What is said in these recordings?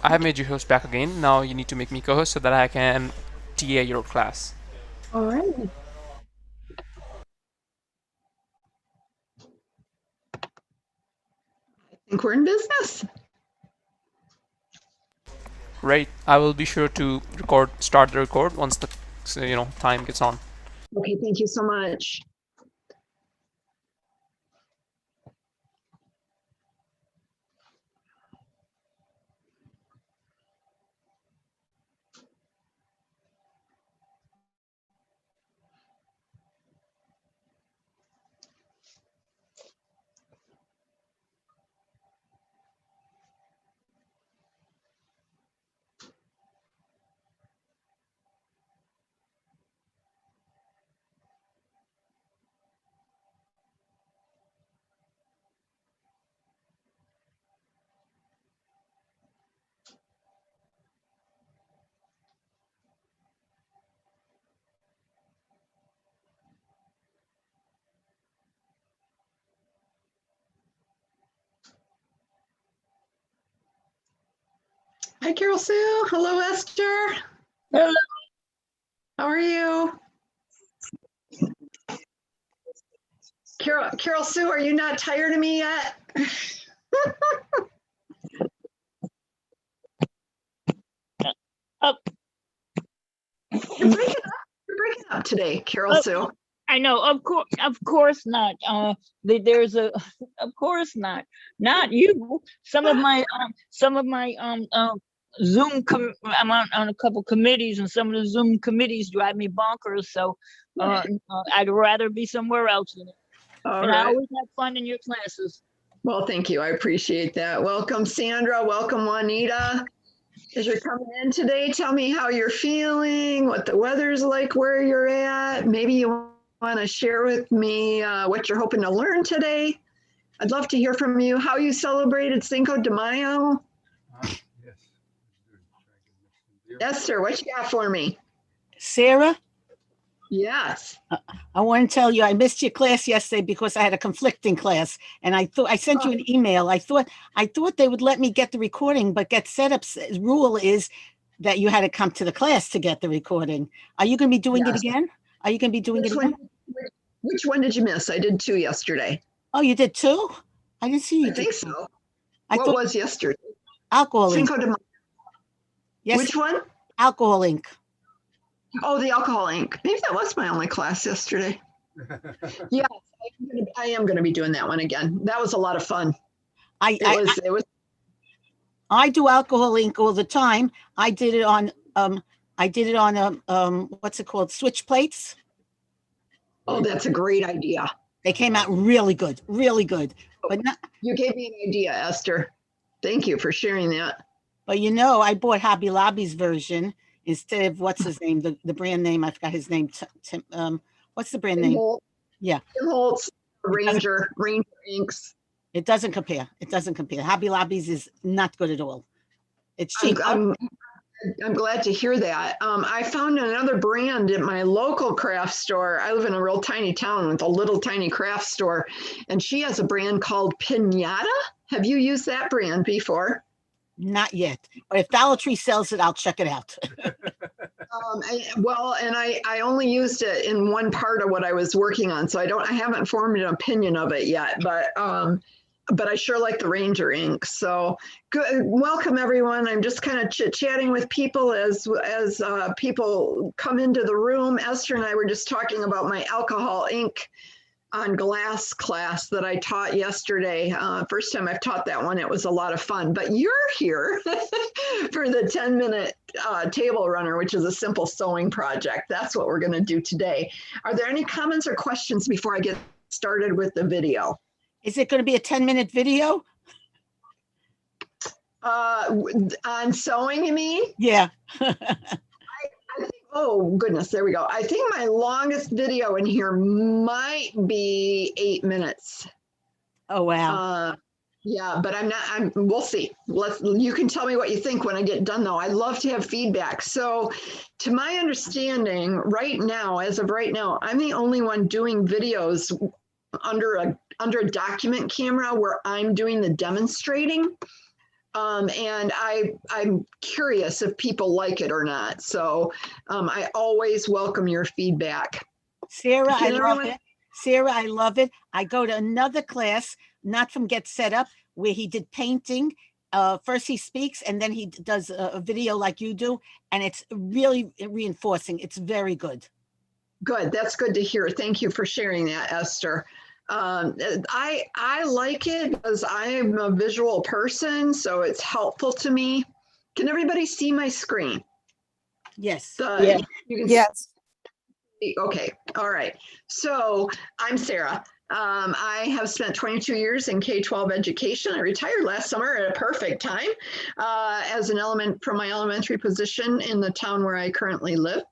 I have made you host back again. Now you need to make me co-host so that I can TA your class. All right. I think we're in business. Right. I will be sure to start the record once the time gets on. Okay, thank you so much. Hi, Carol Sue. Hello, Esther. Hello. How are you? Carol Sue, are you not tired of me yet? Oh, You're breaking up today, Carol Sue. I know, of course not. There's a, of course not. Not you. Some of my Zoom. I'm on a couple committees, and some of the Zoom committees drive me bonkers. So, I'd rather be somewhere else. All And right. I always have fun in your classes. Well, thank you. I appreciate that. Welcome, Sandra. Welcome, Juanita. As you're coming in today, tell me how you're feeling, what the weather's like where you're at. Maybe you want to share with me what you're hoping to learn today. I'd love to hear from you how you celebrated Cinco de Mayo. Yes. Esther, what you got for me? Sarah, Yes. I want to tell you I missed your class yesterday because I had a conflicting class, and I thought I sent you an email. I thought they would let me get the recording, but Get Setup's rule is that you had to come to the class to get the recording. Are you going to be doing it again? Are you going to be doing it again? Which one did you miss? I did 2 yesterday. Oh, you did 2? I didn't see you. I think so. I what thought was yesterday? Alcohol Inc. Cinco de Mayo. Yes. Which one? Alcohol Inc. Oh, the Alcohol Inc. Maybe that was my only class yesterday. Yes, I am going to be doing that one again. That was a lot of fun. It was. I do Alcohol Inc. all the time. I did it on what's it called? Switch plates. Oh, that's a great idea. They came out really good, really good. But not, you gave me an idea, Esther. Thank you for sharing that. But I bought Hobby Lobby's version instead of what's his name, the brand name. I forgot his name. Tim, what's the brand name? Holt. Yeah, Tim Holtz, Ranger Inks. It doesn't compare. Hobby Lobby's is not good at all. It's cheap. I'm glad to hear that. I found another brand at my local craft store. I live in a real tiny town with a little tiny craft store, and she has a brand called Pinata. Have you used that brand before? Not yet, but if Dollar Tree sells it, I'll check it out. I only used it in one part of what I was working on, so I haven't formed an opinion of it yet, but I sure like the Ranger ink. So good. Welcome everyone. I'm just kind of chit-chatting with people as people come into the room. Esther and I were just talking about my alcohol ink on glass class that I taught yesterday. First time I've taught that one. It was a lot of fun, but you're here for the 10-minute table runner, which is a simple sewing project. That's what we're going to do today. Are there any comments or questions before I get started with the video? Is it going to be a 10-minute video? On sewing, you mean? Yeah. I think, oh goodness, there we go. I think my longest video in here might be 8 minutes. Oh wow. Yeah, but we'll see. You can tell me what you think when I get done though. I'd love to have feedback. So to my understanding, as of right now, I'm the only one doing videos under a document camera where I'm doing the demonstrating. And I'm curious if people like it or not. So I always welcome your feedback. Sarah, I Can love everyone- it. Sarah, I love it. I go to another class, not from Get Set Up, where he did painting. First he speaks and then he does a video like you do. And it's really reinforcing. It's very good. Good. That's good to hear. Thank you for sharing that, Esther. I like it because I'm a visual person, so it's helpful to me. Can everybody see my screen? Yes. Yeah. You can Yes. see. Okay. All right. So I'm Sarah. I have spent 22 years in K-12 education. I retired last summer at a perfect time as an from my elementary position in the town where I currently live.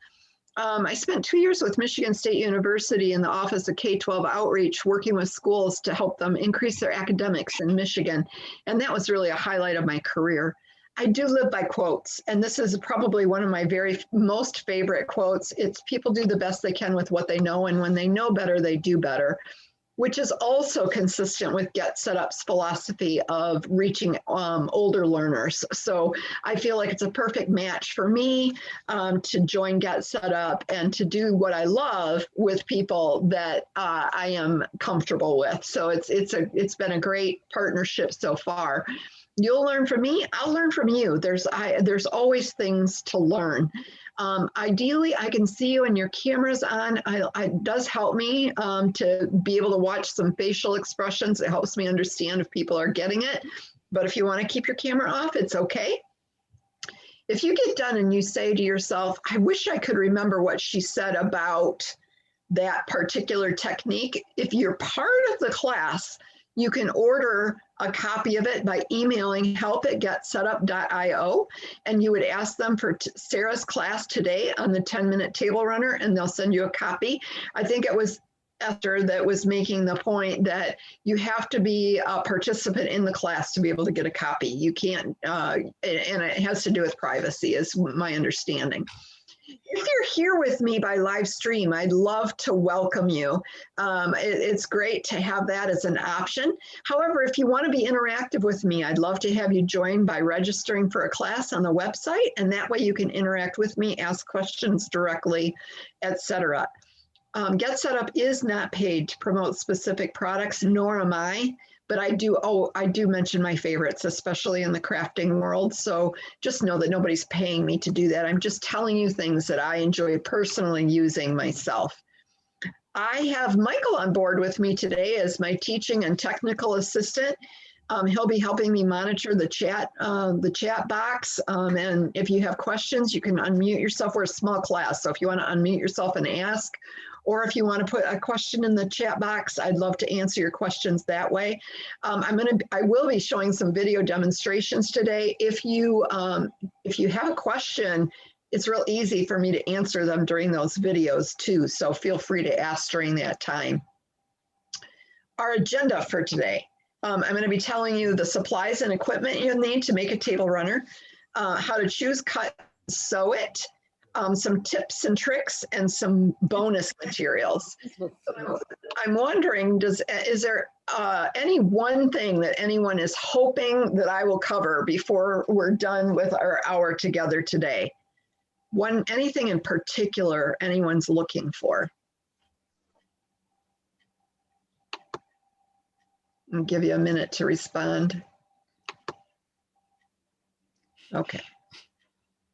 I spent 2 years with Michigan State University in the Office of K-12 Outreach, working with schools to help them increase their academics in Michigan. And that was really a highlight of my career. I do live by quotes, and this is probably one of my most favorite quotes. It's people do the best they can with what they know, and when they know better, they do better, which is also consistent with Get Set Up's philosophy of reaching older learners. So I feel like it's a perfect match for me to join Get Set Up and to do what I love with people that I am comfortable with. So it's been a great partnership so far. You'll learn from me, I'll learn from you. There's always things to learn. Ideally, I can see you and your camera's on. It does help me to be able to watch some facial expressions. It helps me understand if people are getting it. But if you want to keep your camera off, it's okay. If you get done and you say to yourself, I wish I could remember what she said about that particular technique, if you're part of the class, you can order a copy of it by emailing help@getsetup.io, and you would ask them for Sarah's class today on the 10-minute table runner, and they'll send you a copy. I think it was Esther that was making the point that you have to be a participant in the class to be able to get a copy. You can't, and it has to do with privacy, is my understanding. If you're here with me by live stream, I'd love to welcome you. It's great to have that as an option. However, if you want to be interactive with me, I'd love to have you join by registering for a class on the website, and that way you can interact with me, ask questions directly, etc. Get Set Up is not paid to promote specific products, nor am I. But I do mention my favorites, especially in the crafting world. So just know that nobody's paying me to do that. I'm just telling you things that I enjoy personally using myself. I have Michael on board with me today as my teaching and technical assistant. He'll be helping me monitor the chat box. And if you have questions, you can unmute yourself. We're a small class, so if you want to unmute yourself and ask, or if you want to put a question in the chat box, I'd love to answer your questions that way. I will be showing some video demonstrations today. If you have a question, it's real easy for me to answer them during those videos too. So feel free to ask during that time. Our agenda for today. I'm going to be telling you the supplies and equipment you'll need to make a table runner, how to choose, cut, sew it, some tips and tricks, and some bonus materials. I'm wondering, is there any one thing that anyone is hoping that I will cover before we're done with our hour together today? Anything in particular anyone's looking for? I'll give you a minute to respond. Okay.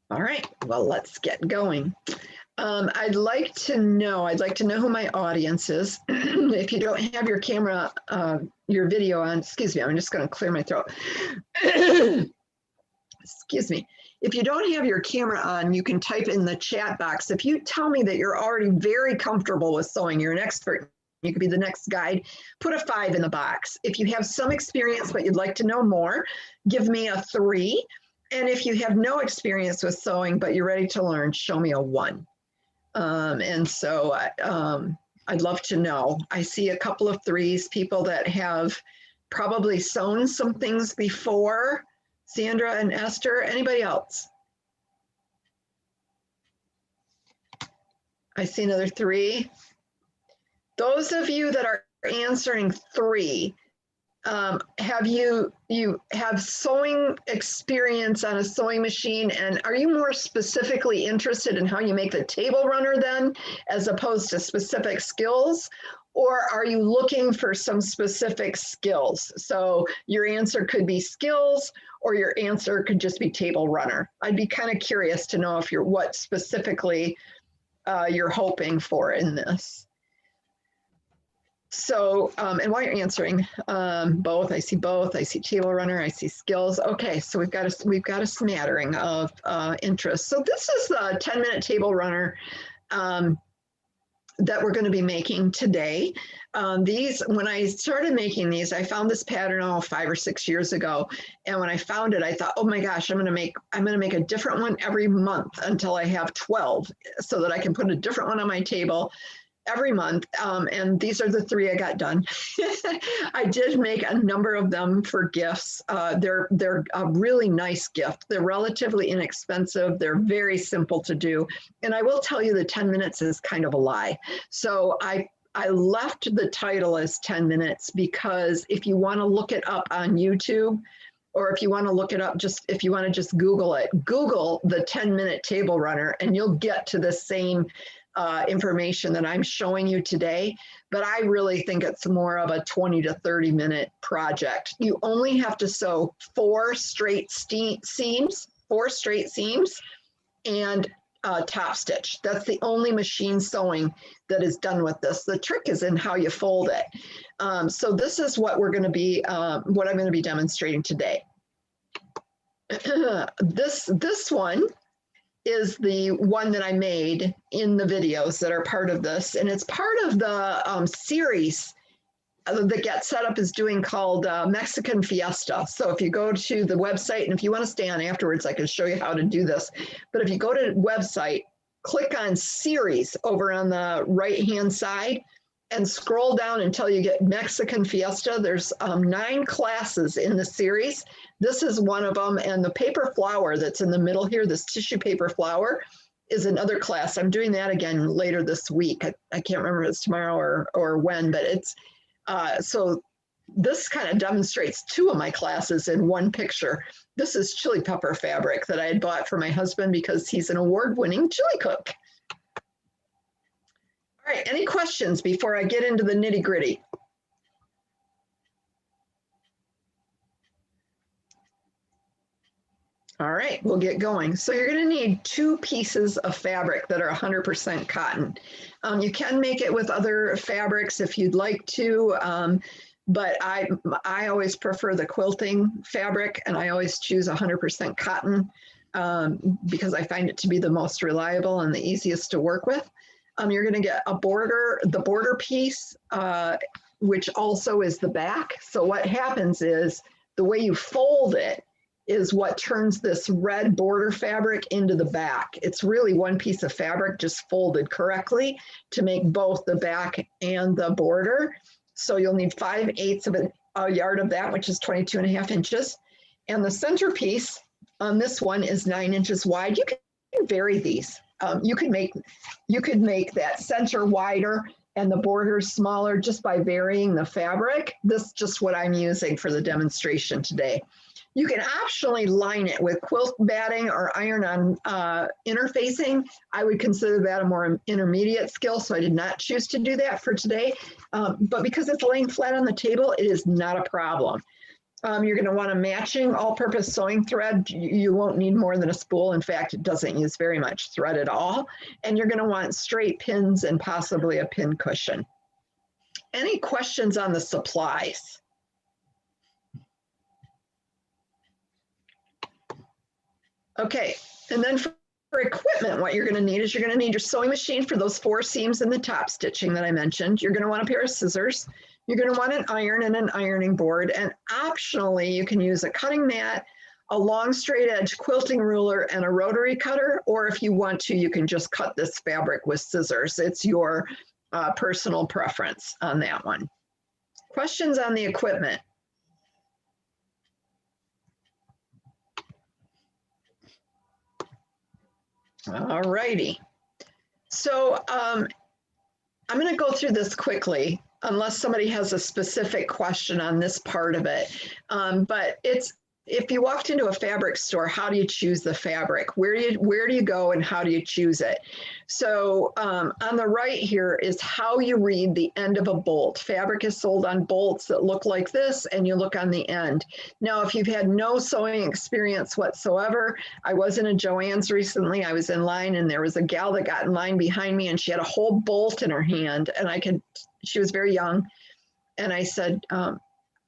All right, well, let's get going. I'd like to know who my audience is. If you don't have your camera, your video on, excuse me, I'm just going to clear my throat. Excuse me. If you don't have your camera on, you can type in the chat box. If you tell me that you're already very comfortable with sewing, you're an expert, you could be the next guide, put a 5 in the box. If you have some experience but you'd like to know more, give me a 3. And if you have no experience with sewing but you're ready to learn, show me a 1. And so I'd love to know. I see a couple of 3s, people that have probably sewn some things before. Sandra and Esther, anybody else? I see another 3. Those of you that are answering 3, have you have sewing experience on a sewing machine, and are you more specifically interested in how you make the table runner then, as opposed to specific skills? Or are you looking for some specific skills? So your answer could be skills, or your answer could just be table runner. I'd be kind of curious to know if you're what specifically you're hoping for in this. So, and while you're answering, both, I see table runner, I see skills. Okay, so we've got a smattering of interests. So this is the 10-minute table runner that we're going to be making today. When I started making these, I found this pattern 5 or 6 years ago, and when I found it, I thought, oh my gosh, I'm going to make a different one every month until I have 12, so that I can put a different one on my table every month. And these are the 3 I got done. I did make a number of them for gifts. They're a really nice gift. They're relatively inexpensive. They're very simple to do. And I will tell you the 10 minutes is kind of a lie. So I left the title as 10 minutes because if you want to look it up on YouTube, or if you want to look it up, if you want to just Google it, Google the 10-minute table runner, and you'll get to the same information that I'm showing you today, but I really think it's more of a 20 to 30 minute project. You only have to sew 4 straight seams, and top stitch. That's the only machine sewing that is done with this. The trick is in how you fold it. So this is what we're going to be, what I'm going to be demonstrating today. This one is the one that I made in the videos that are part of this. And it's part of the series that Get Set Up is doing called Mexican Fiesta. So if you go to the website, and if you want to stay on afterwards, I can show you how to do this. But if you go to the website, click on series over on the right-hand side and scroll down until you get Mexican Fiesta. There's 9 classes in the series. This is one of them, and the paper flower that's in the middle here, this tissue paper flower, is another class. I'm doing that again later this week. I can't remember if it's tomorrow or when, but it's, so this kind of demonstrates 2 of my classes in one picture. This is chili pepper fabric that I had bought for my husband because he's an award-winning chili cook. All right, any questions before I get into the nitty-gritty? All right, we'll get going. So you're going to need 2 pieces of fabric that are 100% cotton. You can make it with other fabrics if you'd like to, but I always prefer the quilting fabric, and I always choose 100% cotton because I find it to be the most reliable and the easiest to work with. You're going to get the border piece, which also is the back. So what happens is the way you fold it is what turns this red border fabric into the back. It's really one piece of fabric just folded correctly to make both the back and the border. So you'll need 5/8 of a yard of that, which is 22.5 inches. And the center piece on this one is 9 inches wide. You can vary these. You could make that center wider and the borders smaller just by varying the fabric. This is just what I'm using for the demonstration today. You can optionally line it with quilt batting or iron-on interfacing. I would consider that a more intermediate skill, so I did not choose to do that for today. But because it's laying flat on the table, it is not a problem. You're going to want a matching all-purpose sewing thread. You won't need more than a spool. In fact, it doesn't use very much thread at all. And you're going to want straight pins and possibly a pin cushion. Any questions on the supplies? Okay, and then for equipment, what you're going to need is you're going to need your sewing machine for those 4 seams in the top stitching that I mentioned. You're going to want a pair of scissors. You're going to want an iron and an ironing board. And optionally, you can use a cutting mat, a long straight edge quilting ruler, and a rotary cutter. Or if you want to, you can just cut this fabric with scissors. It's your personal preference on that one. Questions on the equipment? All righty. So I'm going to go through this quickly. unless somebody has a specific question on this part of it. But it's, if you walked into a fabric store, how do you choose the fabric? Where do you go and how do you choose it? So on the right here is how you read the end of a bolt. Fabric is sold on bolts that look like this, and you look on the end. Now, if you've had no sewing experience whatsoever, I was in a Joann's recently. I was in line and there was a gal that got in line behind me and she had a whole bolt in her hand, and she was very young. And I said,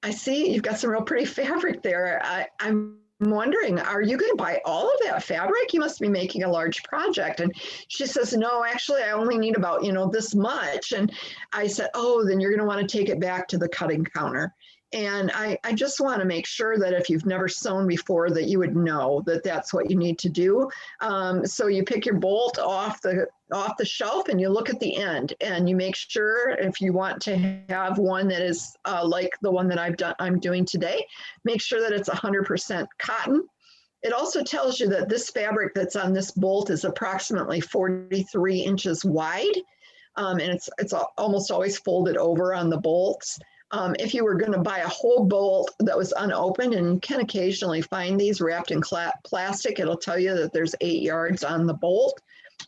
I see you've got some real pretty fabric there. I'm wondering, are you going to buy all of that fabric? You must be making a large project. And she says, no, actually, I only need about, this much. And I said, oh, then you're going to want to take it back to the cutting counter. And I just want to make sure that if you've never sewn before, that you would know that that's what you need to do. So you pick your bolt off the shelf and you look at the end and you make sure, if you want to have one that is like the one that I'm doing today, make sure that it's 100% cotton. It also tells you that this fabric that's on this bolt is approximately 43 inches wide. And it's almost always folded over on the bolts. If you were going to buy a whole bolt that was unopened, and you can occasionally find these wrapped in plastic, it'll tell you that there's 8 yards on the bolt.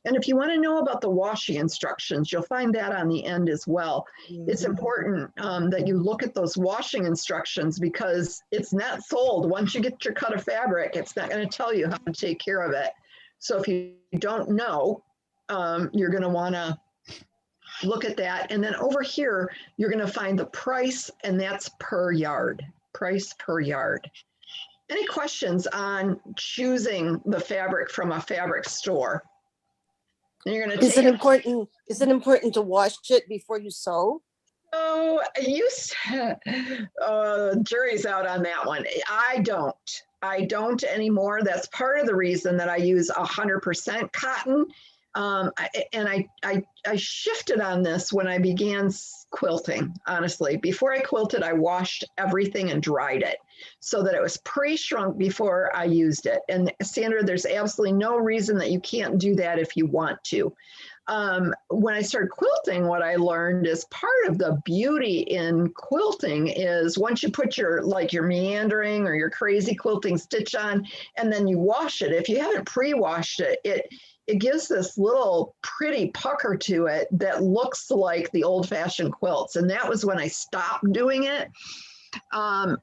And if you want to know about the washing instructions, you'll find that on the end as well. It's important that you look at those washing instructions, because it's not sold. Once you get your cut of fabric, it's not going to tell you how to take care of it. So if you don't know, you're going to want to look at that. And then over here, you're going to find the price, and that's per yard, price per yard. Any questions on choosing the fabric from a fabric store? And you're going to Is it important to wash it before you sew? Oh, jury's out on that one. I don't anymore. That's part of the reason that I use 100% cotton. And I shifted on this when I began quilting, honestly. Before I quilted, I washed everything and dried it so that it was pre-shrunk before I used it. And Sandra, there's absolutely no reason that you can't do that if you want to. When I started quilting, what I learned is part of the beauty in quilting is once you put your meandering or your crazy quilting stitch on, and then you wash it, if you haven't pre-washed it, it gives this little pretty pucker to it that looks like the old-fashioned quilts. And that was when I stopped doing it.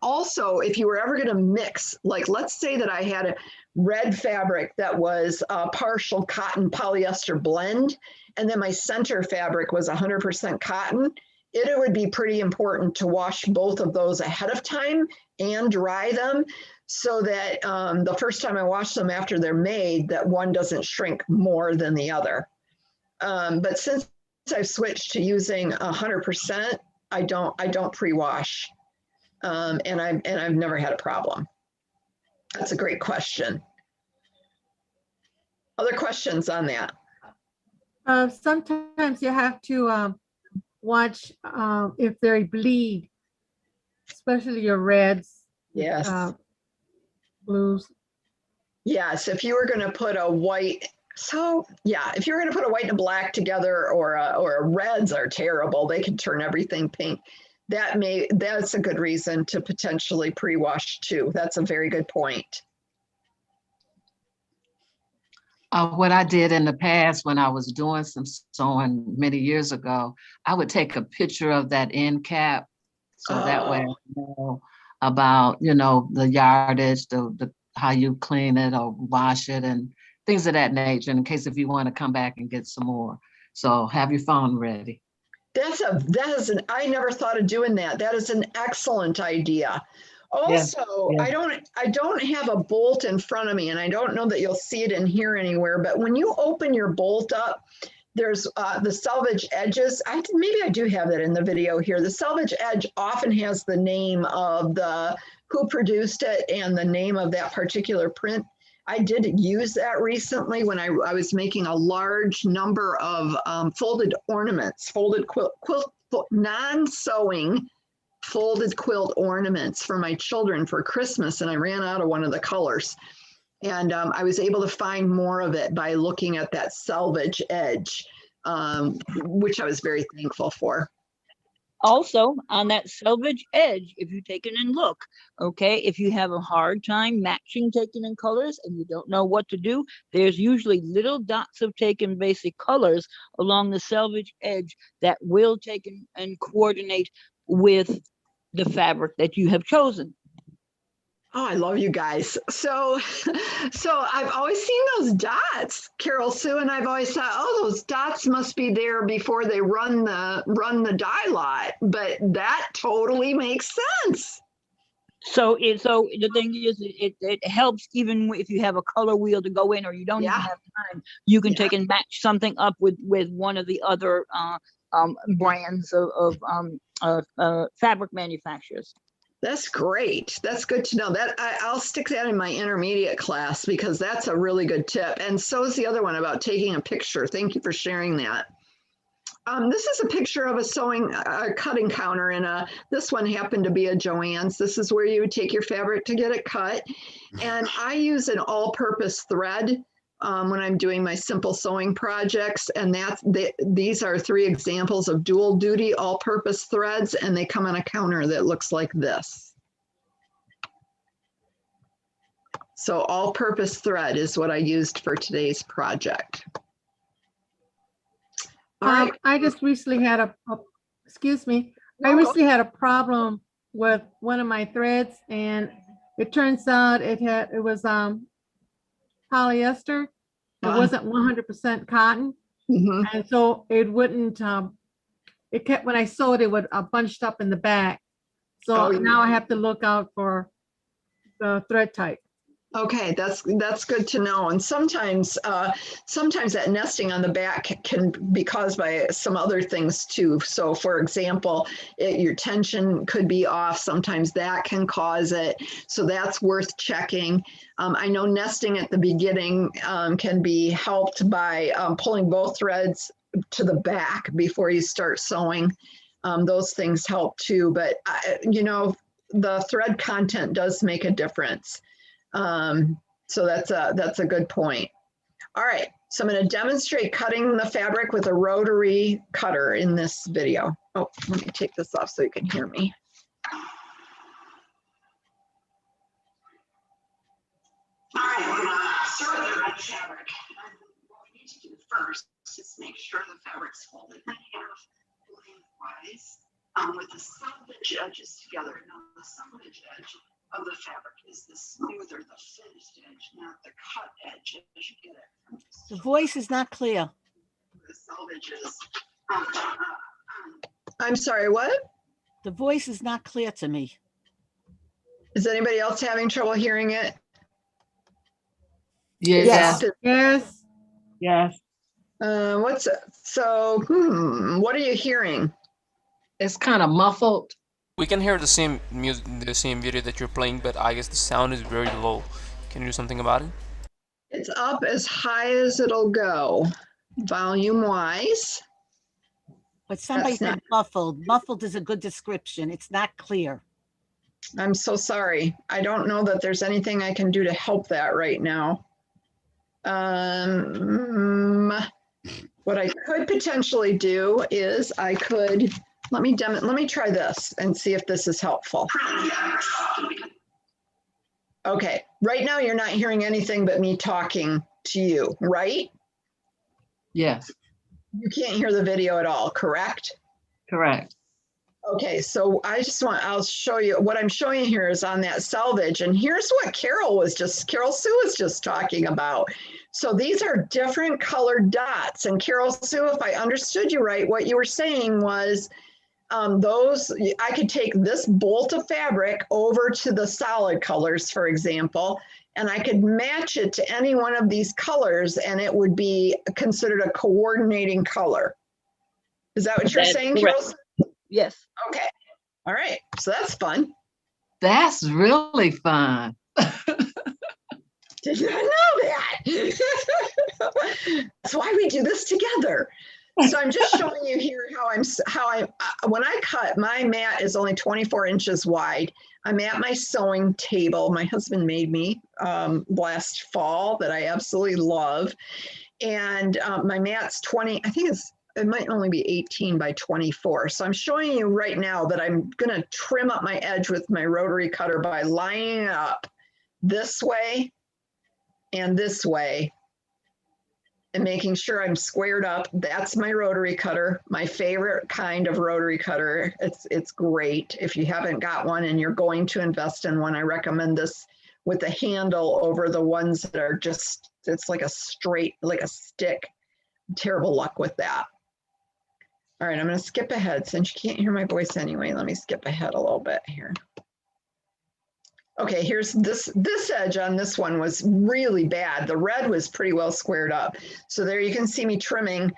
Also, if you were ever going to mix, like let's say that I had a red fabric that was a partial cotton polyester blend, and then my center fabric was 100% cotton, it would be pretty important to wash both of those ahead of time and dry them, so that the first time I wash them after they're made, that one doesn't shrink more than the other. But since I've switched to using 100%, I don't pre-wash, and I've never had a problem. That's a great question. Other questions on that? Sometimes you have to watch if they bleed, especially your reds. Yes. Blues. Yes, if you were going to put a white, if you're going to put a white and a black together, or reds are terrible, they can turn everything pink. That's a good reason to potentially pre-wash too. That's a very good point. What I did in the past when I was doing some sewing many years ago, I would take a picture of that end cap, so that way I know about, the yardage, the how you clean it or wash it and things of that nature, in case if you want to come back and get some more. So have your phone ready. I never thought of doing that. That is an excellent idea. Also, yeah. I don't have a bolt in front of me, and I don't know that you'll see it in here anywhere, but when you open your bolt up, there's the selvage edges. Maybe I do have that in the video here. The selvage edge often has the name of who produced it and the name of that particular print. I did use that recently when I was making a large number of folded ornaments, folded quilt non-sewing folded quilt ornaments for my children for Christmas, and I ran out of one of the colors. And I was able to find more of it by looking at that selvage edge, which I was very thankful for. Also, on that selvage edge, if you take it and look, okay, if you have a hard time matching taking in colors and you don't know what to do, there's usually little dots of taken basic colors along the selvage edge that will take and coordinate with the fabric that you have chosen. Oh, I love you guys. So I've always seen those dots, Carol Sue, and I've always thought, oh, those dots must be there before they run the dye lot. But that totally makes sense. So the thing is, it helps even if you have a color wheel to go in, or you don't even Yeah. have time. You can Yeah. take and match something up with one of the other brands of fabric manufacturers. That's great. That's good to know. That I'll stick that in my intermediate class because that's a really good tip. And so is the other one about taking a picture. Thank you for sharing that. This is a picture of a cutting counter, and this one happened to be a Joann's. This is where you would take your fabric to get it cut. And I use an all-purpose thread when I'm doing my simple sewing projects. And these are 3 examples of dual duty all-purpose threads, and they come on a counter that looks like this. So all-purpose thread is what I used for today's project. All right. I just recently had excuse me. No, I go recently had a problem with one of my threads, and it turns out it was polyester. It wasn't 100% cotton. Mhm. And so it wouldn't, it kept, when I sewed it, would bunched up in the back. So Oh, now I have to look out for the thread type. Okay, that's good to know. And sometimes that nesting on the back can be caused by some other things too. So for example, your tension could be off. Sometimes that can cause it. So that's worth checking. I know nesting at the beginning can be helped by pulling both threads to the back before you start sewing. Those things help too. But the thread content does make a difference. So that's a good point. All right, so I'm going to demonstrate cutting the fabric with a rotary cutter in this video. Oh, let me take this off so you can hear me. All right, we're going to start with the red fabric. What we need to do first is make sure the fabric's folded in half lengthwise with the selvage edges together. Now the selvage edge of the fabric is the smoother, the finished edge, not the cut edge as you get it. The voice is not clear. The selvage is. I'm sorry, what? The voice is not clear to me. Is anybody else having trouble hearing it? Yes. Yes. Yes. What are you hearing? It's kind of muffled. We can hear the same music, the same video that you're playing, but I guess the sound is very low. Can you do something about it? It's up as high as it'll go, volume wise. But somebody That's said muffled. Muffled is a good description. It's not clear. I'm so sorry. I don't know that there's anything I can do to help that right now. What I could potentially do is let me try this and see if this is helpful. Okay, right now you're not hearing anything but me talking to you, right? Yes, You can't hear the video at all, correct? correct. Okay, so I'll show you, what I'm showing you here is on that selvage, and here's what Carol Sue was just talking about. So these are different colored dots, and Carol Sue, if I understood you right, what you were saying was I could take this bolt of fabric over to the solid colors, for example, and I could match it to any one of these colors, and it would be considered a coordinating color. Is that what you're saying, Carol Sue? Yes. Okay. All right. So that's fun. That's really fun. Did not know that. That's why we do this together. So I'm just showing you here when I cut, my mat is only 24 inches wide. I'm at my sewing table. My husband made me last fall that I absolutely love. And my mat's 20, I think it might only be 18 by 24. So I'm showing you right now that I'm gonna trim up my edge with my rotary cutter by lining it up this way and this way and making sure I'm squared up. That's my rotary cutter, my favorite kind of rotary cutter. It's great. If you haven't got one and you're going to invest in one, I recommend this with a handle over the ones that are just, it's like a straight, like a stick. Terrible luck with that. All right, I'm going to skip ahead since you can't hear my voice anyway. Let me skip ahead a little bit here. Okay, here's this edge on this one was really bad. The red was pretty well squared up. So there you can see me trimming.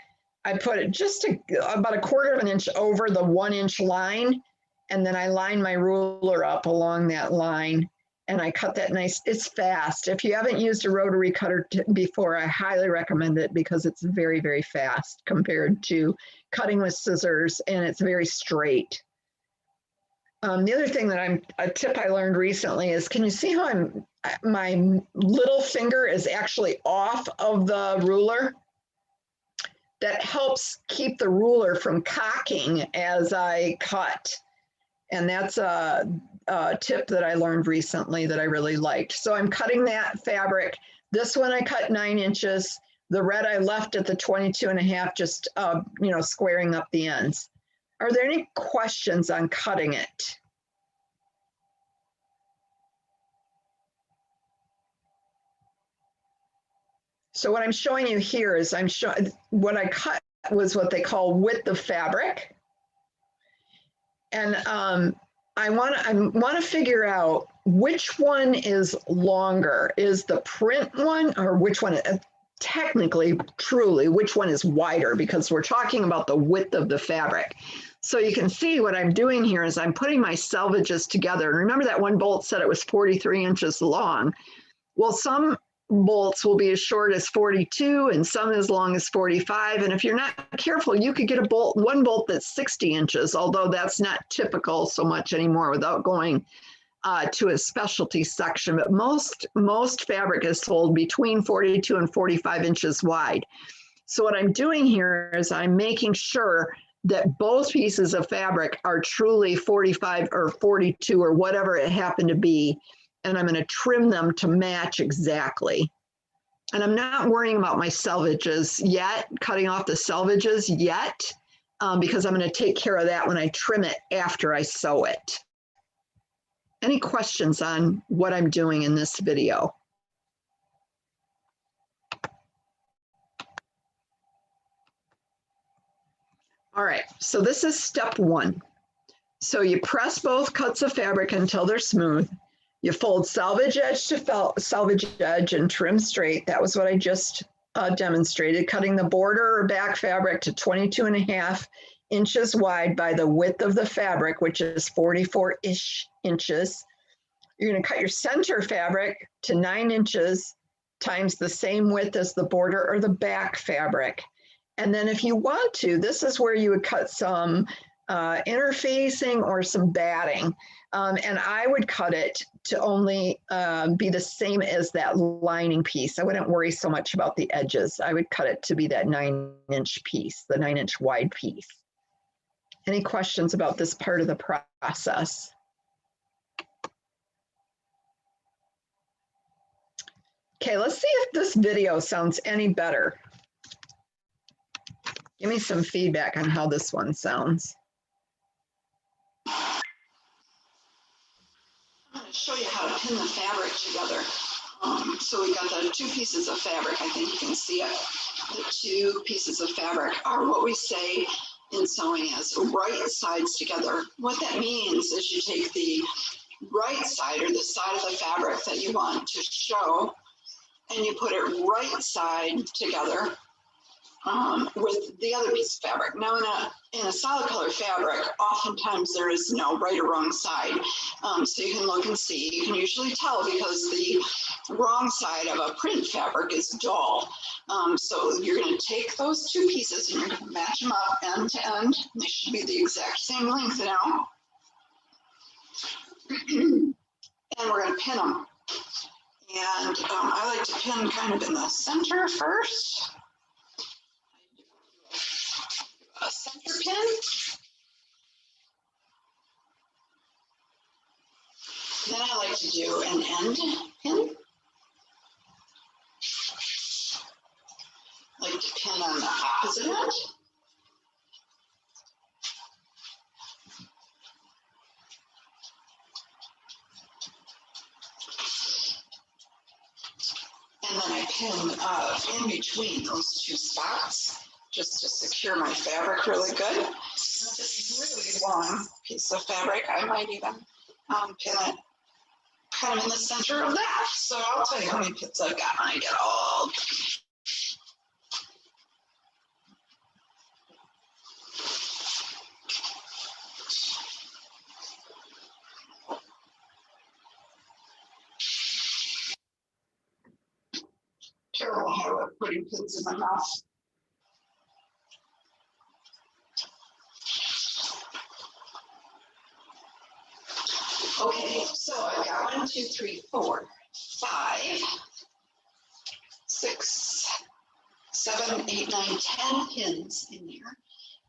I put it just about 1/4 of an inch over the 1 inch line. And then I line my ruler up along that line and I cut that nice, it's fast. If you haven't used a rotary cutter before, I highly recommend it because it's very, very fast compared to cutting with scissors, and it's very straight. The other thing that a tip I learned recently is, can you see how my little finger is actually off of the ruler? That helps keep the ruler from cocking as I cut. And that's a tip that I learned recently that I really liked. So I'm cutting that fabric. This one I cut 9 inches. The red I left at the 22.5, just squaring up the ends. Are there any questions on cutting it? So what I'm showing you here is what I cut was what they call width of fabric. And I want to figure out which one is longer. Is the print one, or which one, technically, truly, which one is wider, because we're talking about the width of the fabric. So you can see what I'm doing here is I'm putting my selvages together. And remember that one bolt said it was 43 inches long. Well, some bolts will be as short as 42 and some as long as 45. And if you're not careful, you could get one bolt that's 60 inches, although that's not typical so much anymore without going to a specialty section. But most fabric is sold between 42 and 45 inches wide. So what I'm doing here is I'm making sure that both pieces of fabric are truly 45 or 42 or whatever it happened to be. And I'm going to trim them to match exactly. And I'm not worrying about my selvages yet, cutting off the selvages yet, because I'm going to take care of that when I trim it after I sew it. Any questions on what I'm doing in this video? All right, so this is step 1. So you press both cuts of fabric until they're smooth. You fold selvage edge to selvage edge and trim straight. That was what I just demonstrated, cutting the border or back fabric to 22.5 inches wide by the width of the fabric, which is 44-ish inches. You're going to cut your center fabric to 9 inches times the same width as the border or the back fabric. And then if you want to, this is where you would cut some interfacing or some batting. And I would cut it to only be the same as that lining piece. I wouldn't worry so much about the edges. I would cut it to be that 9-inch piece, the 9-inch wide piece. Any questions about this part of the process? Okay, let's see if this video sounds any better. Give me some feedback on how this one sounds. I'm going to show you how to pin the fabric together. So we got the 2 pieces of fabric. I think you can see it. The 2 pieces of fabric are what we say in sewing as right sides together. What that means is you take the right side, or the side of the fabric that you want to show, and you put it right side together with the other piece of fabric. Now in a solid color fabric, oftentimes there is no right or wrong side. So you can look and see. You can usually tell because the wrong side of a print fabric is dull. So you're going to take those 2 pieces and you're going to match them up end to end. They should be the exact same length now. And we're going to pin them. And I like to pin kind of in the center first. a center pin. Then I like to do an end pin. Like to pin on the opposite end. And then I pin in between those two spots just to secure my fabric really good. And if it's a really long piece of fabric, I might even pin it kind of in the center of that. So I'll tell you how many pins I've got when I get all. Terrible habit of putting pins in my mouth. Okay, so I've got 1, 2, 3, 4, 5, 6, 7, 8, 9, 10 pins in here.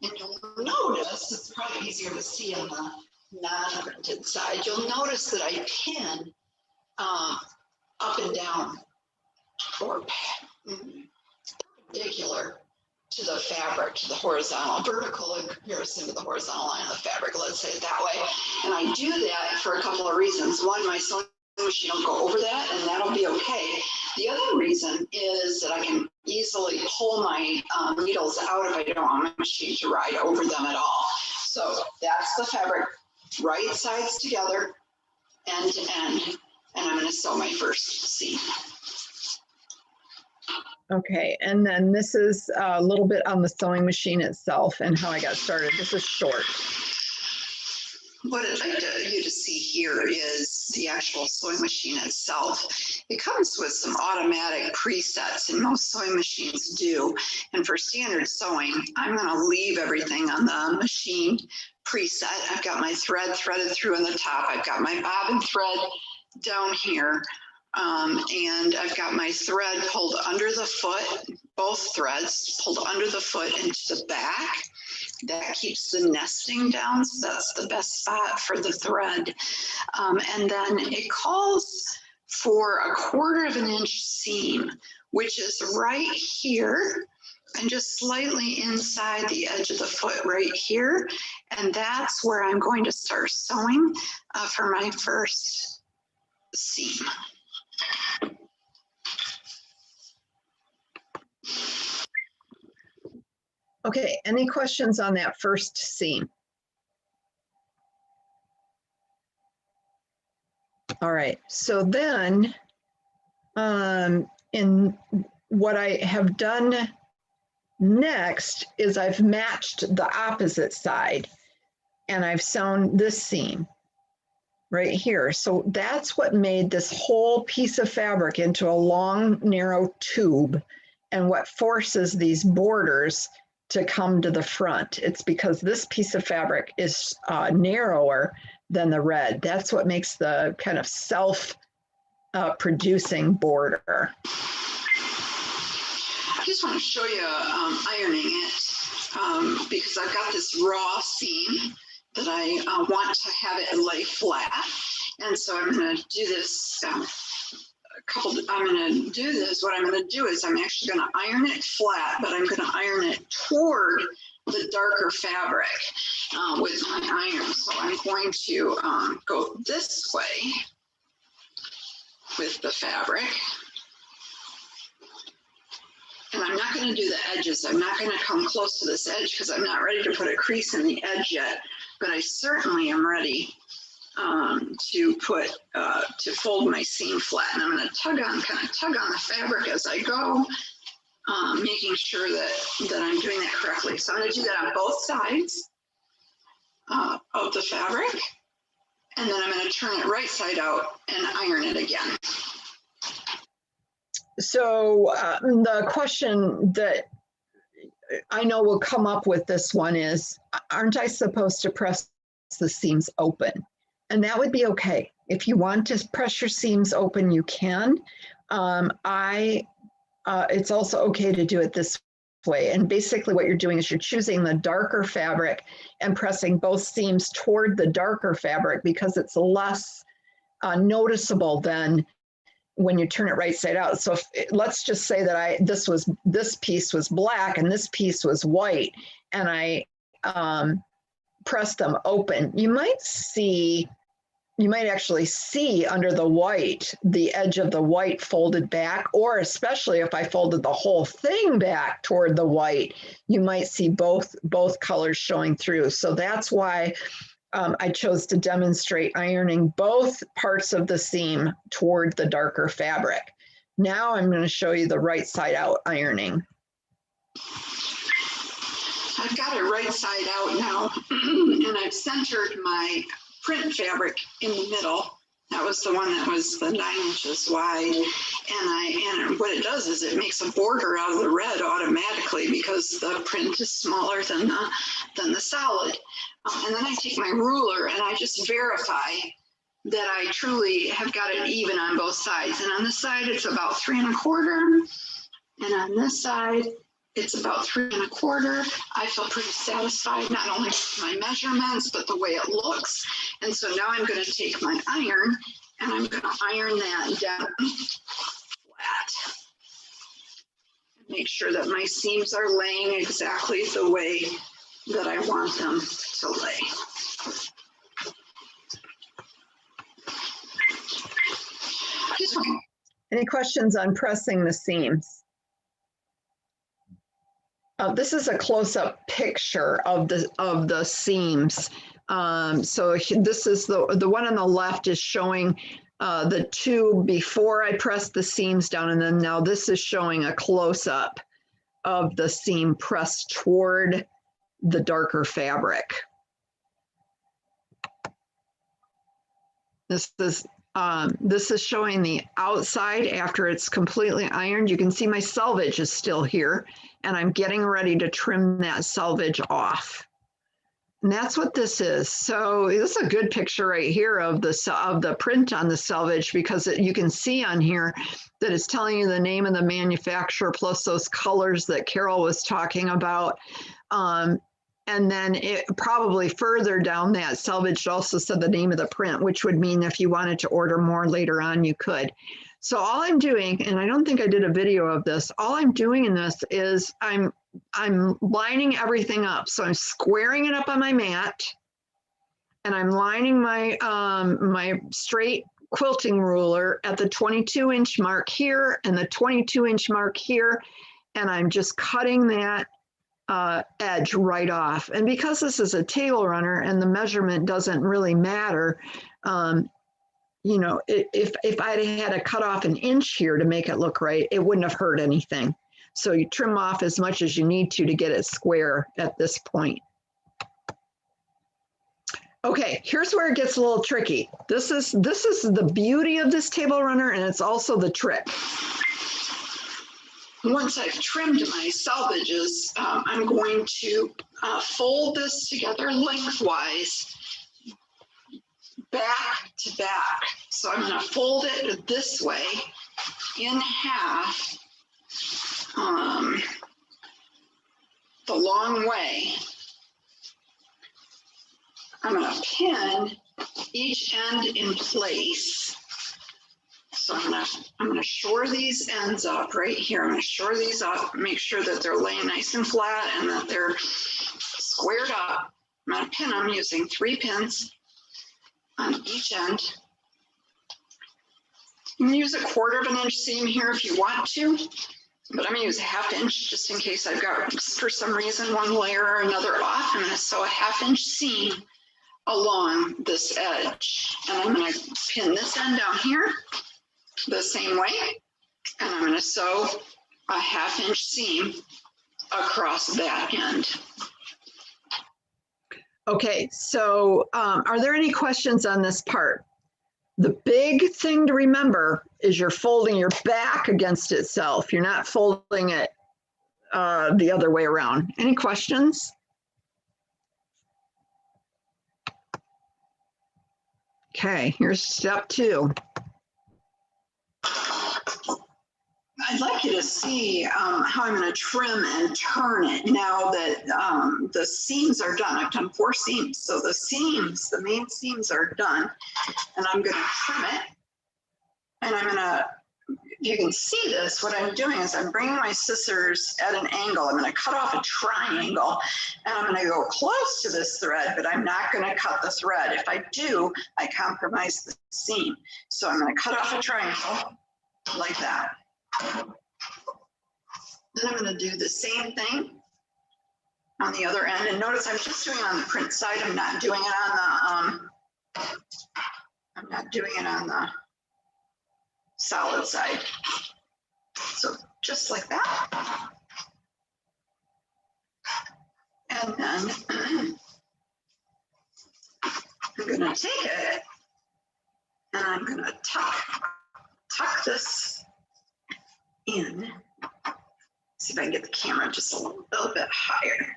And you'll notice, it's probably easier to see on the non-printed side, you'll notice that I pin up and down or perpendicular to the fabric, to the horizontal, vertical in comparison to the horizontal line of the fabric, let's say it that way. And I do that for a couple of reasons. One, my sewing machine will go over that and that'll be okay. The other reason is that I can easily pull my needles out if I don't want my machine to ride over them at all. So that's the fabric, right sides together, end to end, and I'm going to sew my first seam. Okay, and then this is a little bit on the sewing machine itself and how I got started. This is short. What I'd like you to see here is the actual sewing machine itself. It comes with some automatic presets, and most sewing machines do. And for standard sewing, I'm going to leave everything on the machine preset. I've got my thread threaded through on the top. I've got my bobbin thread down here. And I've got my thread pulled under the foot, both threads pulled under the foot into the back. That keeps the nesting down, so that's the best spot for the thread. And then it calls for a 1/4 inch seam, which is right here and just slightly inside the edge of the foot right here. And that's where I'm going to start sewing for my first seam. Okay, any questions on that first seam? All right, so then in what I have done next is I've matched the opposite side and I've sewn this seam right here. So that's what made this whole piece of fabric into a long, narrow tube and what forces these borders to come to the front. It's because this piece of fabric is narrower than the red. That's what makes the kind of self-producing border. I just want to show you ironing it because I've got this raw seam that I want to have it lay flat. And so I'm going to do this what I'm going to do is I'm actually going to iron it flat, but I'm going to iron it toward the darker fabric with my iron. So I'm going to go this way with the fabric. And I'm not going to do the edges. I'm not going to come close to this edge because I'm not ready to put a crease in the edge yet, but I certainly am ready to fold my seam flat. And I'm going to kind of tug on the fabric as I go, making sure that I'm doing that correctly. So I'm going to do that on both sides of the fabric. And then I'm going to turn it right side out and iron it again. So the question that I know will come up with this one is, aren't I supposed to press the seams open? And that would be okay. If you want to press your seams open, you can. It's also okay to do it this way. And basically what you're doing is you're choosing the darker fabric and pressing both seams toward the darker fabric because it's less noticeable than when you turn it right side out. So let's just say that this piece was black and this piece was white, and I press them open. You might actually see under the white, the edge of the white folded back, or especially if I folded the whole thing back toward the white, you might see both colors showing through. So that's why I chose to demonstrate ironing both parts of the seam toward the darker fabric. Now I'm going to show you the right side out ironing. I've got it right side out now, and I've centered my print fabric in the middle. That was the one that was the 9 inches wide. And what it does is it makes a border out of the red automatically because the print is smaller than the solid. And then I take my ruler and I just verify that I truly have got it even on both sides. And on this side, it's about 3 1/4. And on this side, it's about 3 1/4. I feel pretty satisfied, not only with my measurements, but the way it looks. And so now I'm going to take my iron and I'm going to iron that down flat. Make sure that my seams are laying exactly the way that I want them to lay. Any questions on pressing the seams? This is a close-up picture of the seams. So this is the one on the left is showing the two before I pressed the seams down, and then now this is showing a close-up of the seam pressed toward the darker fabric. This is showing the outside after it's completely ironed. You can see my selvage is still here, and I'm getting ready to trim that selvage off. And that's what this is. So this is a good picture right here of the print on the selvage, because you can see on here that it's telling you the name of the manufacturer plus those colors that Carol was talking about. And then it probably further down that selvage also said the name of the print, which would mean if you wanted to order more later on, you could. So all I'm doing, and I don't think I did a video of this, all I'm doing in this is I'm lining everything up. So I'm squaring it up on my mat, and I'm lining my my straight quilting ruler at the 22-inch mark here and the 22-inch mark here, and I'm just cutting that edge right off. And because this is a table runner and the measurement doesn't really matter, you know, if I'd had to cut off an inch here to make it look right, it wouldn't have hurt anything. So you trim off as much as you need to get it square at this point. Okay, here's where it gets a little tricky. This is the beauty of this table runner, and it's also the trick. Once I've trimmed my selvages, I'm going to fold this together lengthwise, back to back. So I'm going to fold it this way in half, the long way. I'm going to pin each end in place. So I'm going to shore these ends up right here. I'm going to shore these up, make sure that they're laying nice and flat and that they're squared up. I'm going to pin them using 3 pins on each end. You can use a 1/4 inch seam here if you want to, but I'm going to use a 1/2 inch just in case I've got, for some reason, one layer or another off. I'm going to sew a 1/2 inch seam along this edge, and I'm going to pin this end down here the same way, and I'm going to sew a 1/2 inch seam across that end. Okay, so are there any questions on this part? The big thing to remember is you're folding your back against itself. You're not folding it the other way around. Any questions? Okay, here's step 2. I'd like you to see how I'm going to trim and turn it now that the seams are done. I've done 4 seams. So the seams, the main seams are done. And I'm going to trim it. And I'm going to, you can see this, what I'm doing is I'm bringing my scissors at an angle. I'm going to cut off a triangle. And I'm going to go close to this thread, but I'm not going to cut the thread. If I do, I compromise the seam. So I'm going to cut off a triangle like that. Then I'm going to do the same thing on the other end. And notice I'm just doing it on the print side. I'm not doing it on the solid side. So just like that. And then I'm going to take it and I'm going to tuck this in. See if I can get the camera just a little bit higher.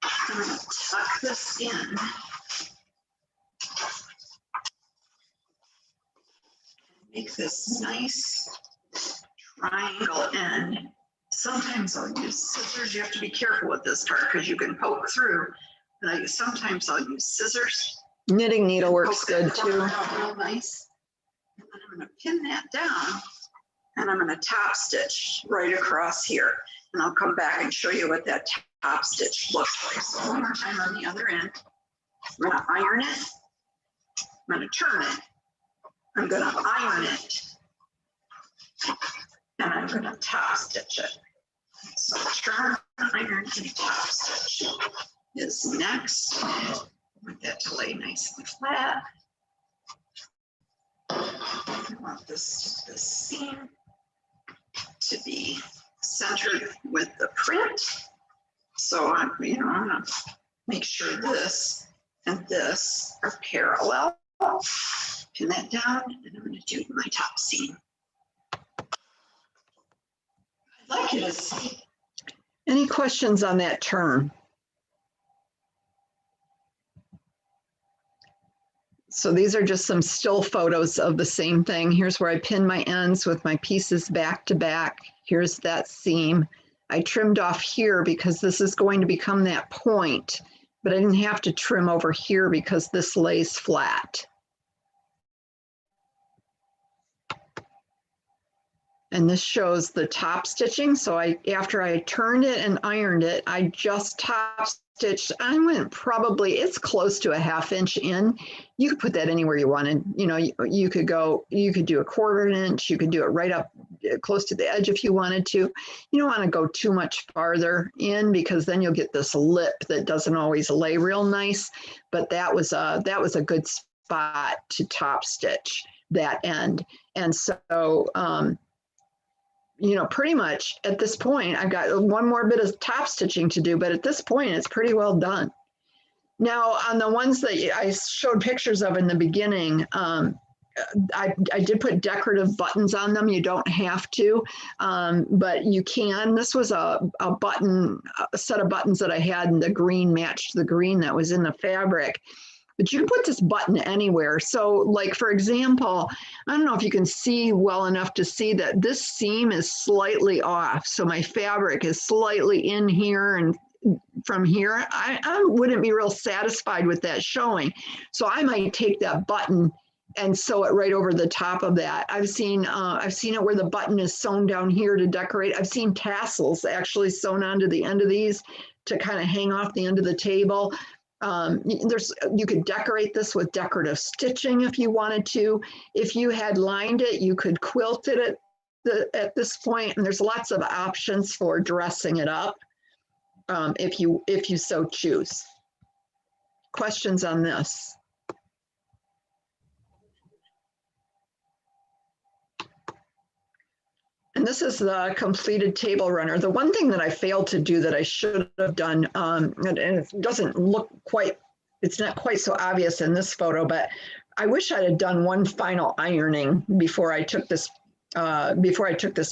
I'm going to tuck this in. Make this nice triangle end. Sometimes I'll use scissors. You have to be careful with this part because you can poke through. But sometimes I'll use scissors. Knitting needle works good too. Real nice. And then I'm going to pin that down. And I'm going to top stitch right across here. And I'll come back and show you what that top stitch looks like. So one more time on the other end. I'm going to iron it. I'm going to turn it. I'm going to iron it. And I'm going to top stitch it. So turn, iron, and top stitch is next. I want that to lay nice and flat. I want this seam to be centered with the print. So I'm gonna make sure this and this are parallel. Pin that down, and I'm gonna do my top seam. I'd like you to see. Any questions on that turn? So these are just some still photos of the same thing. Here's where I pin my ends with my pieces back to back. Here's that seam. I trimmed off here because this is going to become that point, but I didn't have to trim over here because this lays flat. And this shows the top stitching. So after I turned it and ironed it, I just top stitched. I went probably, it's close to a 1/2 inch in. You could put that anywhere you wanted. You could do a 1/4 inch. You could do it right up close to the edge if you wanted to. You don't want to go too much farther in because then you'll get this lip that doesn't always lay real nice. But that was a good spot to top stitch that end. And so, pretty much at this point, I've got one more bit of top stitching to do, but at this point, it's pretty well done. Now, on the ones that I showed pictures of in the beginning, I did put decorative buttons on them. You don't have to, but you can. This was a set of buttons that I had, and the green matched the green that was in the fabric. But you can put this button anywhere. So like, for example, I don't know if you can see well enough to see that this seam is slightly off. So my fabric is slightly in here, and from here, I wouldn't be real satisfied with that showing. So I might take that button and sew it right over the top of that. I've seen it where the button is sewn down here to decorate. I've seen tassels actually sewn onto the end of these to kind of hang off the end of the table. You could decorate this with decorative stitching if you wanted to. If you had lined it, you could quilt it at this point, and there's lots of options for dressing it up if you so choose. Questions on this? And this is the completed table runner. The one thing that I failed to do that I should have done, and it doesn't look quite, it's not quite so obvious in this photo, but I wish I had done one final ironing before I took this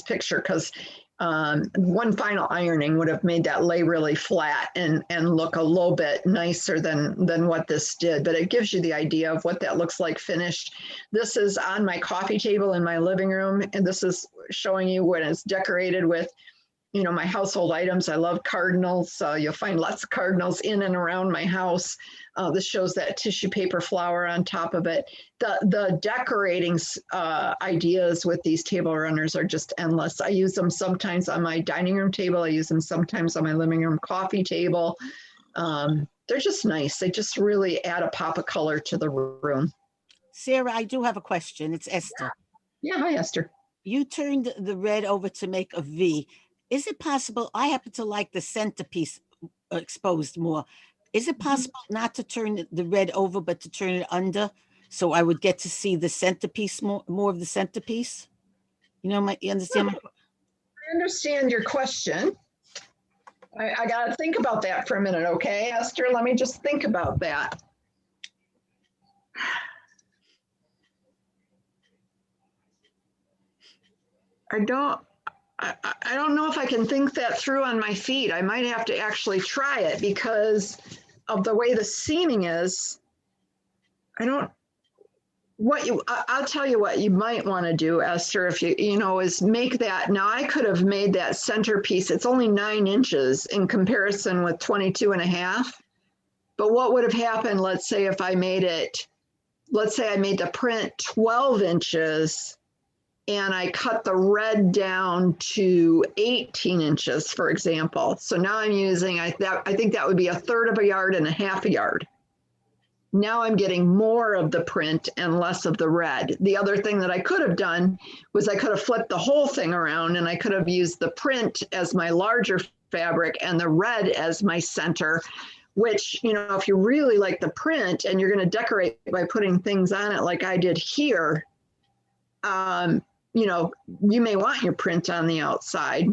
picture, because one final ironing would have made that lay really flat and look a little bit nicer than what this did. But it gives you the idea of what that looks like finished. This is on my coffee table in my living room, and this is showing you when it's decorated with, you know, my household items. I love cardinals. You'll find lots of cardinals in and around my house. This shows that tissue paper flower on top of it. The decorating ideas with these table runners are just endless. I use them sometimes on my dining room table. I use them sometimes on my living room coffee table. They're just nice. They just really add a pop of color to the room. Sarah, I do have a question. It's Esther. Yeah, hi, Esther. You turned the red over to make a V. Is it possible? I happen to like the centerpiece exposed more. Is it possible not to turn the red over, but to turn it under, so I would get to see the centerpiece more of the centerpiece? You understand? I understand your question. I got to think about that for a minute, okay, Esther? Let me just think about that. I don't know if I can think that through on my feet. I might have to actually try it because of the way the seaming is. I'll tell you what you might want to do, Esther, if is make that. Now I could have made that centerpiece. It's only 9 inches in comparison with 22 and a half. But what would have happened, let's say if I made it, let's say I made the print 12 inches and I cut the red down to 18 inches, for example. So now I'm using, I think that would be 1/3 of a yard and 1/2 a yard. Now I'm getting more of the print and less of the red. The other thing that I could have done was I could have flipped the whole thing around and I could have used the print as my larger fabric and the red as my center, which, if you really like the print and you're going to decorate by putting things on it like I did here, you may want your print on the outside.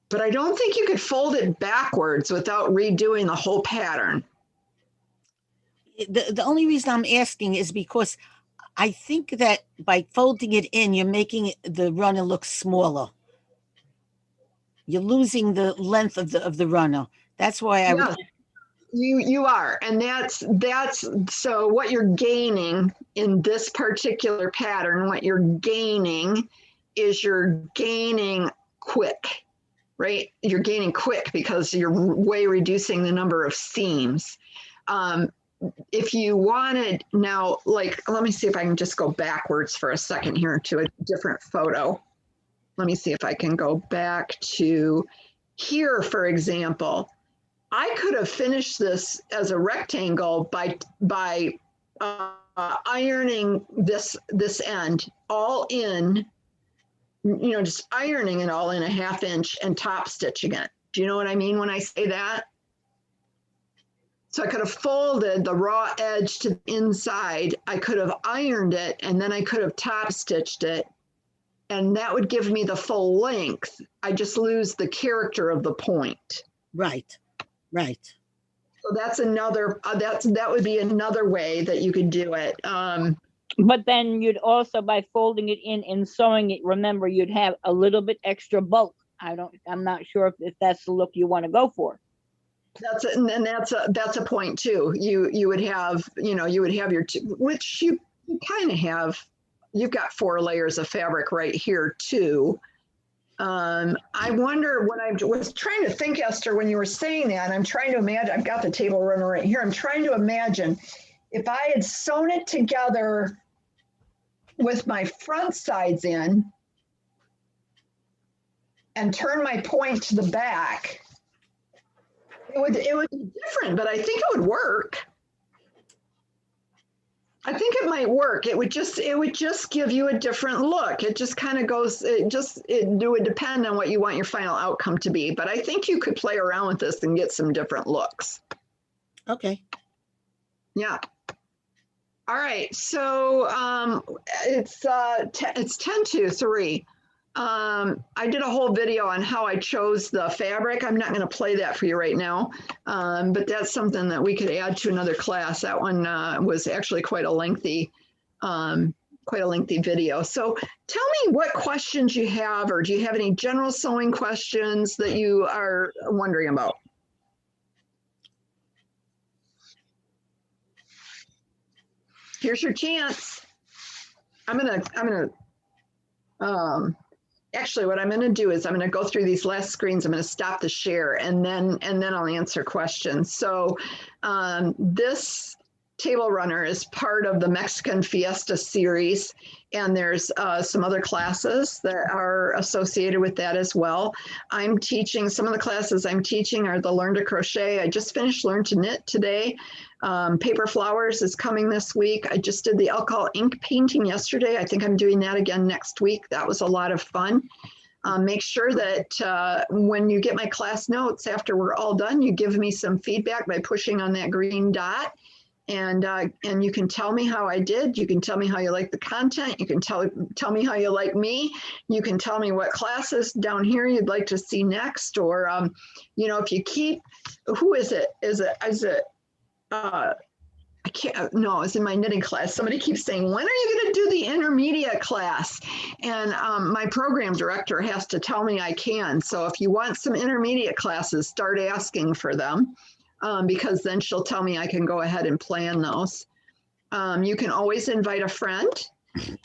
But I don't think you could fold it backwards without redoing the whole pattern. The only reason I'm asking is because I think that by folding it in, you're making the runner look smaller. You're losing the length of the runner. That's why I would. You are, and that's so what you're gaining in this particular pattern. What you're gaining is you're gaining quick. Right? You're gaining quick because you're way reducing the number of seams. If you wanted now, like, let me see if I can just go backwards for a second here to a different photo. Let me see if I can go back to here, for example. I could have finished this as a rectangle by ironing this end all in, just ironing it all in 1/2 inch and top stitching it. Do you know what I mean when I say that? So I could have folded the raw edge to the inside. I could have ironed it and then I could have top stitched it. And that would give me the full length. I just lose the character of the point. Right. So that's another, that would be another way that you could do it. But then you'd also, by folding it in and sewing it, remember, you'd have a little bit extra bulk. I'm not sure if that's the look you want to go for. That's a point too. You would have, you would have your, which you kind of have, you've got 4 layers of fabric right here too. I wonder what I was trying to think, Esther, when you were saying that, I'm trying to imagine, I've got the table runner right here. I'm trying to imagine if I had sewn it together with my front sides in and turn my point to the back, it would be different, but I think it would work. I think it might work. It would just give you a different look. It just kind of goes, it would depend on what you want your final outcome to be. But I think you could play around with this and get some different looks. Okay. Yeah. All right. So it's 10:02. I did a whole video on how I chose the fabric. I'm not going to play that for you right now, but that's something that we could add to another class. That one was actually quite a lengthy video. So tell me what questions you have, or do you have any general sewing questions that you are wondering about? Here's your chance. Actually, what I'm going to do is I'm going to go through these last screens. I'm going to stop the share and then I'll answer questions. So this table runner is part of the Mexican Fiesta series, and there's some other classes that are associated with that as well. I'm teaching, some of the classes I'm teaching are the Learn to Crochet. I just finished Learn to Knit today. Paper Flowers is coming this week. I just did the alcohol ink painting yesterday. I think I'm doing that again next week. That was a lot of fun. Make sure that when you get my class notes after we're all done, you give me some feedback by pushing on that green dot. And you can tell me how I did. You can tell me how you like the content. You can tell me how you like me. You can tell me what classes down here you'd like to see next. Or, you know, if you keep, who is it? Is it, I can't, no, it's in my knitting class. Somebody keeps saying, when are you going to do the intermediate class? And my program director has to tell me I can. So if you want some intermediate classes, start asking for them. Because then she'll tell me I can go ahead and plan those. You can always invite a friend,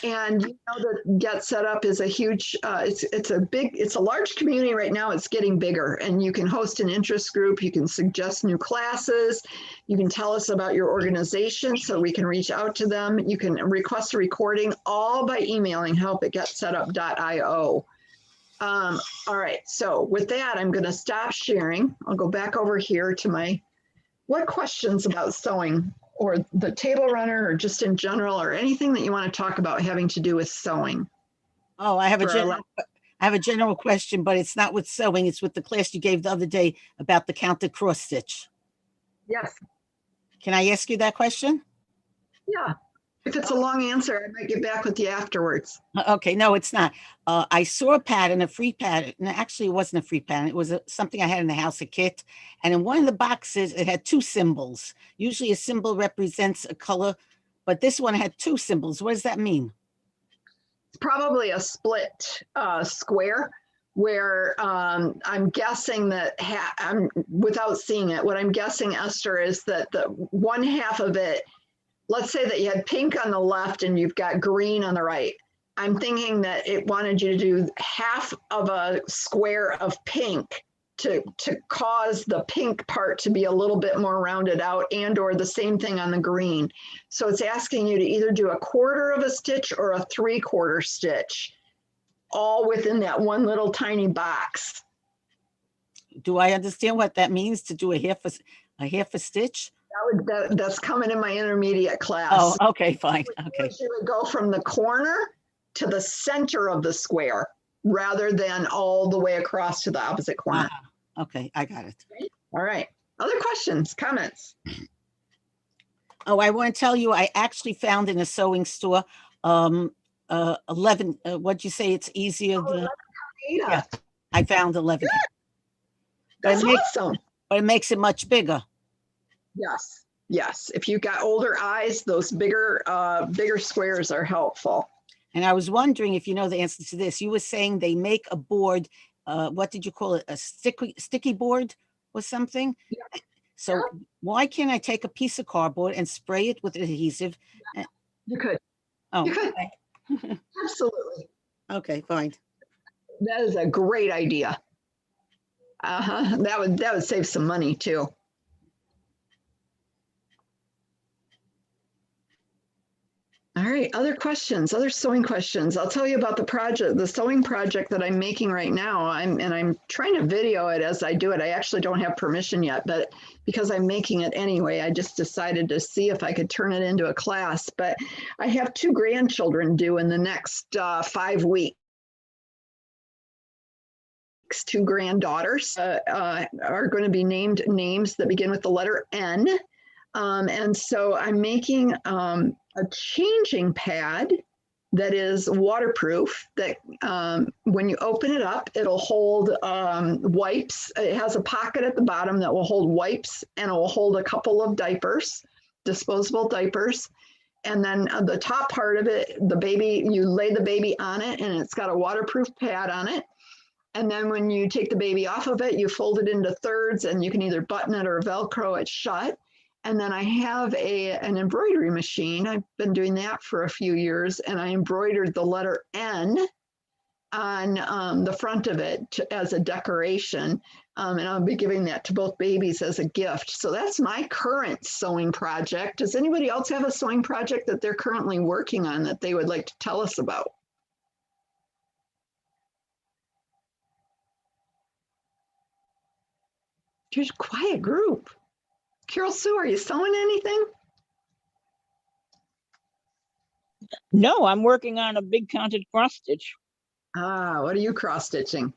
and you know that Get Set Up is a huge, it's a large community right now. It's getting bigger, and you can host an interest group. You can suggest new classes. You can tell us about your organization so we can reach out to them. You can request a recording, all by emailing help@getsetup.io. All right, so with that, I'm going to stop sharing. I'll go back over here to my, what questions about sewing or the table runner or just in general or anything that you want to talk about having to do with sewing? Oh, I have a general question, but it's not with sewing. It's with the class you gave the other day about the counted cross stitch. Yes. Can I ask you that question? Yeah. If it's a long answer, I might get back with you afterwards. Okay, no, it's not. I saw a pattern, a free pattern. No, actually, it wasn't a free pattern. It was something I had in the house, a kit. And in one of the boxes, it had two symbols. Usually a symbol represents a color, but this one had two symbols. What does that mean? It's probably a split square where I'm guessing that, I'm without seeing it, what I'm guessing, Esther, is that the one half of it, let's say that you had pink on the left and you've got green on the right. I'm thinking that it wanted you to do half of a square of pink to cause the pink part to be a little bit more rounded out, and or the same thing on the green. So it's asking you to either do a quarter of a stitch or a 3/4 stitch, all within that one little tiny box. Do I understand what that means to do a half a stitch? That's coming in my intermediate class. Oh, okay, fine. Okay. You would go from the corner to the center of the square rather than all the way across to the opposite corner. Okay, I got it. All right. Other questions, comments? Oh, I want to tell you, I actually found in a sewing store 11. What'd you say? It's easier than. Yeah, I found 11. That's awesome. But it makes it much bigger. Yes, yes. If you've got older eyes, those bigger squares are helpful. And I was wondering if you know the answer to this. You were saying they make a board. What did you call it? A sticky board or something? Yeah. So why can't I take a piece of cardboard and spray it with adhesive? You could. Oh, you could. Okay. Absolutely. Okay, fine. That is a great idea. That would save some money too. All right, other questions, other sewing questions. I'll tell you about the sewing project that I'm making right now. I'm trying to video it as I do it. I actually don't have permission yet, but because I'm making it anyway, I just decided to see if I could turn it into a class. But I have 2 grandchildren due in the next 5 weeks. 2 granddaughters are going to be named names that begin with the letter N. And so I'm making a changing pad that is waterproof, that when you open it up, it'll hold wipes. It has a pocket at the bottom that will hold wipes, and it will hold a couple of diapers, disposable diapers. And then the top part of it, you lay the baby on it, and it's got a waterproof pad on it. And then when you take the baby off of it, you fold it into thirds, and you can either button it or Velcro it shut. And then I have an embroidery machine. I've been doing that for a few years, and I embroidered the letter N on the front of it as a decoration. And I'll be giving that to both babies as a gift. So that's my current sewing project. Does anybody else have a sewing project that they're currently working on that they would like to tell us about? Here's a quiet group. Carol Sue, are you sewing anything? No, I'm working on a big counted cross stitch. Ah, what are you cross stitching?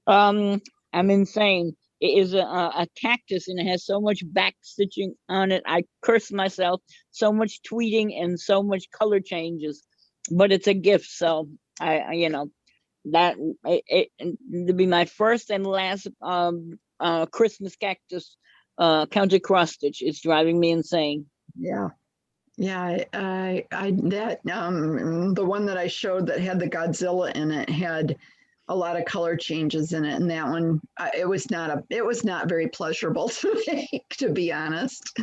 I'm insane. It is a cactus and it has so much back stitching on it. I curse myself, so much tweeting and so much color changes, but it's a gift. So you know, that it'll be my first and last Christmas cactus counted cross stitch. It's driving me insane. Yeah. Yeah, that the one that I showed that had the Godzilla in it had a lot of color changes in it, and that one it was not very pleasurable to make, to be honest.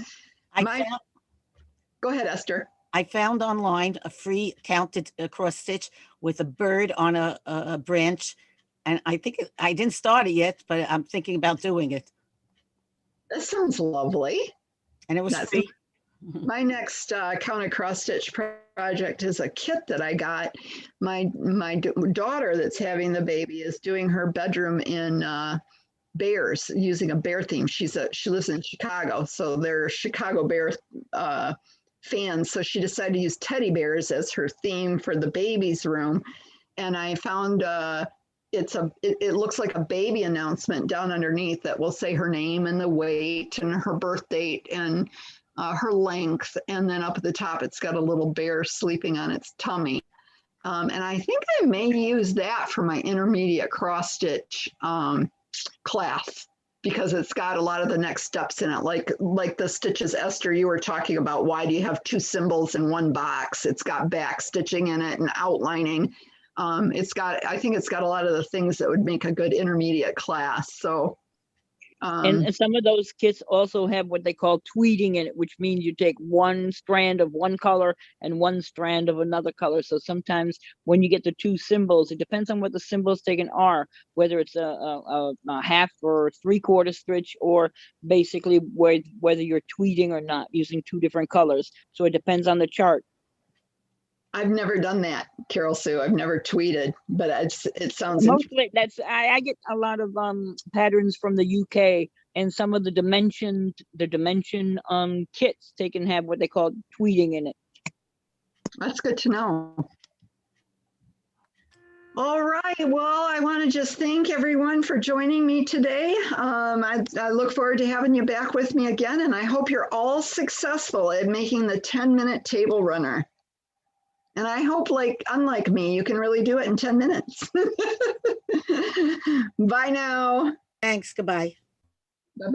Go ahead, Esther. I found online a free counted cross stitch with a bird on a branch, and I think I didn't start it yet, but I'm thinking about doing it. That sounds lovely. And it was free. My next counted cross stitch project is a kit that I got. My daughter that's having the baby is doing her bedroom in bears, using a bear theme. She lives in Chicago, so they're Chicago Bear fans. So she decided to use teddy bears as her theme for the baby's room. And I found it looks like a baby announcement down underneath that will say her name and the weight and her birth date and her length, and then up at the top it's got a little bear sleeping on its tummy. And I think I may use that for my intermediate cross stitch class, because it's got a lot of the next steps in it, like the stitches, Esther, you were talking about. Why do you have two symbols in one box? It's got back stitching in it and outlining. I think it's got a lot of the things that would make a good intermediate class. So and some of those kits also have what they call tweeting in it, which means you take one strand of one color and one strand of another color. So sometimes when you get the two symbols, it depends on what the symbols taken are, whether it's a half or 3/4 stitch, or basically whether you're tweeting or not using two different colors. So it depends on the chart. I've never done that, Carol Sue. I've never tweeted, but it sounds mostly I get a lot of patterns from the UK, and some of the dimension kits can have what they call tweeting in it. That's good to know. All right, well, I want to just thank everyone for joining me today. I look forward to having you back with me again, and I hope you're all successful at making the 10-minute table runner. And I hope, unlike me, you can really do it in 10 minutes. Bye now. Thanks. Goodbye.